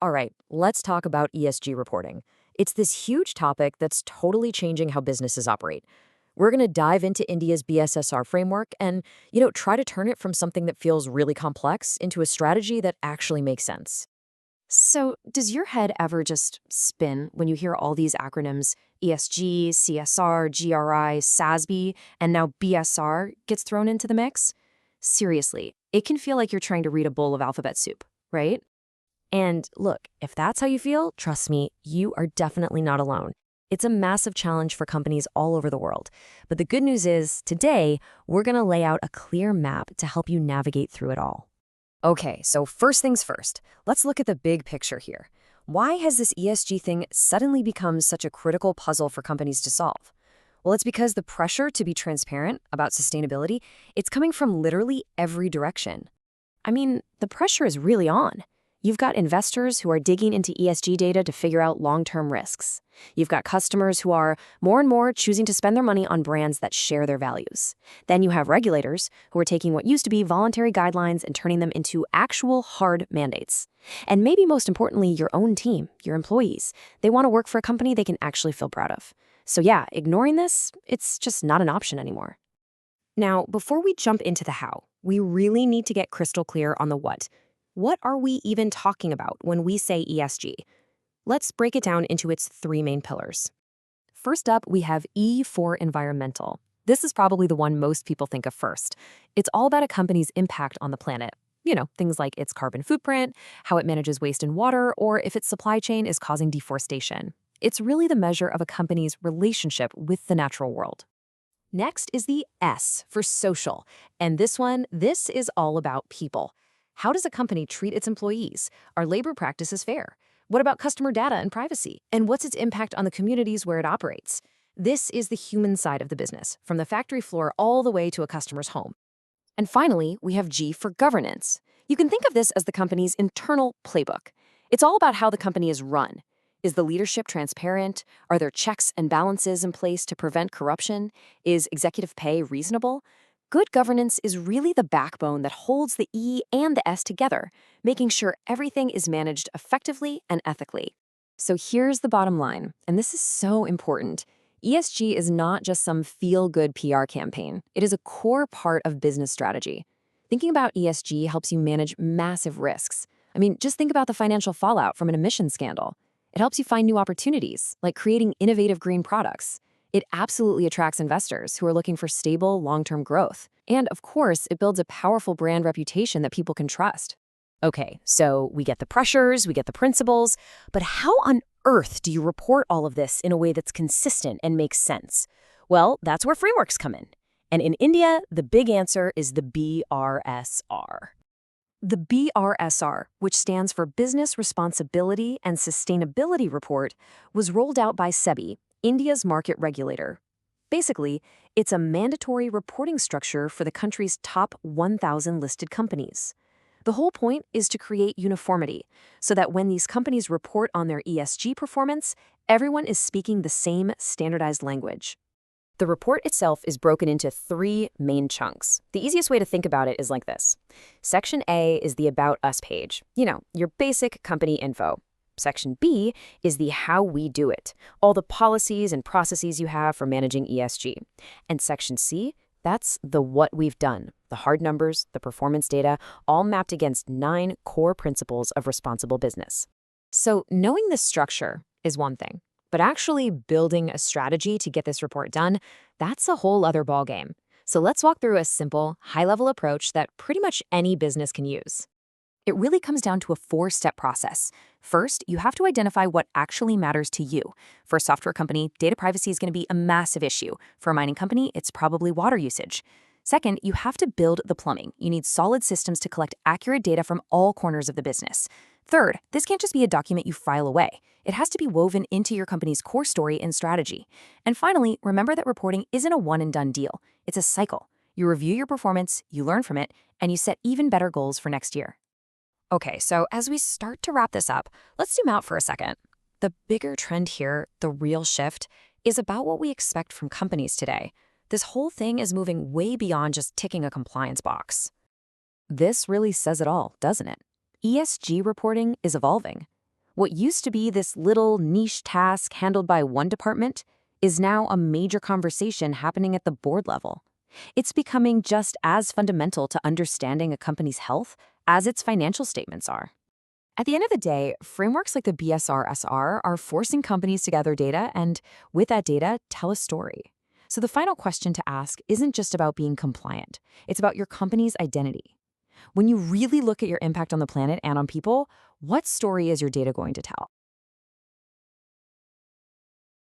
All right, let's talk about ESG reporting. It's this huge topic that's totally changing how businesses operate. We're going to dive into India's BSSR framework and, try to turn it from something that feels really complex into a strategy that actually makes sense. So, does your head ever just spin when you hear all these acronyms ESG, CSR, GRI, SASB, and now BSR gets thrown into the mix? Seriously, it can feel like you're trying to read a bowl of alphabet soup, right? And look, if that's how you feel, trust me, you are definitely not alone. It's a massive challenge for companies all over the world. But the good news is, today, we're going to lay out a clear map to help you navigate through it all. Okay, so first things first, let's look at the big picture here. Why has this ESG thing suddenly become such a critical puzzle for companies to solve? Well, it's because the pressure to be transparent about sustainability, it's coming from literally every direction. I mean, the pressure is really on. You've got investors who are digging into ESG data to figure out long-term risks. You've got customers who are more and more choosing to spend their money on brands that share their values. Then you have regulators who are taking what used to be voluntary guidelines and turning them into actual hard mandates. And maybe most importantly, your own team, your employees. They want to work for a company they can actually feel proud of. So yeah, ignoring this, it's just not an option anymore. Now, before we jump into the how, we really need to get crystal clear on the what. What are we even talking about when we say ESG? Let's break it down into its three main pillars. First up, we have E for environmental. This is probably the one most people think of first. It's all about a company's impact on the planet. Things like its carbon footprint, how it manages waste and water, or if its supply chain is causing deforestation. It's really the measure of a company's relationship with the natural world. Next is the S for social. And this is all about people. How does a company treat its employees? Are labor practices fair? What about customer data and privacy? And what's its impact on the communities where it operates? This is the human side of the business, from the factory floor all the way to a customer's home. And finally, we have G for governance. You can think of this as the company's internal playbook. It's all about how the company is run. Is the leadership transparent? Are there checks and balances in place to prevent corruption? Is executive pay reasonable? Good governance is really the backbone that holds the E and the S together, making sure everything is managed effectively and ethically. So here's the bottom line, and this is so important. ESG is not just some feel-good PR campaign. It is a core part of business strategy. Thinking about ESG helps you manage massive risks. I mean, just think about the financial fallout from an emissions scandal. It helps you find new opportunities, like creating innovative green products. It absolutely attracts investors who are looking for stable, long-term growth. And of course, it builds a powerful brand reputation that people can trust. Okay, so we get the pressures, we get the principles, but how on earth do you report all of this in a way that's consistent and makes sense? Well, that's where frameworks come in. And in India, the big answer is the BRSR. The BRSR, which stands for Business Responsibility and Sustainability Report, was rolled out by SEBI, India's market regulator. Basically, it's a mandatory reporting structure for the country's top 1,000 listed companies. The whole point is to create uniformity, so that when these companies report on their ESG performance, everyone is speaking the same standardized language. The report itself is broken into three main chunks. The easiest way to think about it is like this. Section A is the About Us page, your basic company info. Section B is the How We Do It, all the policies and processes you have for managing ESG. And Section C, that's the What We've Done, the hard numbers, the performance data, all mapped against 9 core principles of responsible business. So knowing this structure is one thing. But actually building a strategy to get this report done, that's a whole other ballgame. So let's walk through a simple, high-level approach that pretty much any business can use. It really comes down to a 4-step process. First, you have to identify what actually matters to you. For a software company, data privacy is going to be a massive issue. For a mining company, it's probably water usage. Second, you have to build the plumbing. You need solid systems to collect accurate data from all corners of the business. Third, this can't just be a document you file away. It has to be woven into your company's core story and strategy. And finally, remember that reporting isn't a one-and-done deal. It's a cycle. You review your performance, you learn from it, and you set even better goals for next year. Okay, so as we start to wrap this up, let's zoom out for a second. The bigger trend here, the real shift, is about what we expect from companies today. This whole thing is moving way beyond just ticking a compliance box. This really says it all, doesn't it? ESG reporting is evolving. What used to be this little niche task handled by one department is now a major conversation happening at the board level. It's becoming just as fundamental to understanding a company's health as its financial statements are. At the end of the day, frameworks like the BSRSR are forcing companies to gather data and, with that data, tell a story. So the final question to ask isn't just about being compliant, it's about your company's identity. When you really look at your impact on the planet and on people, what story is your data going to tell?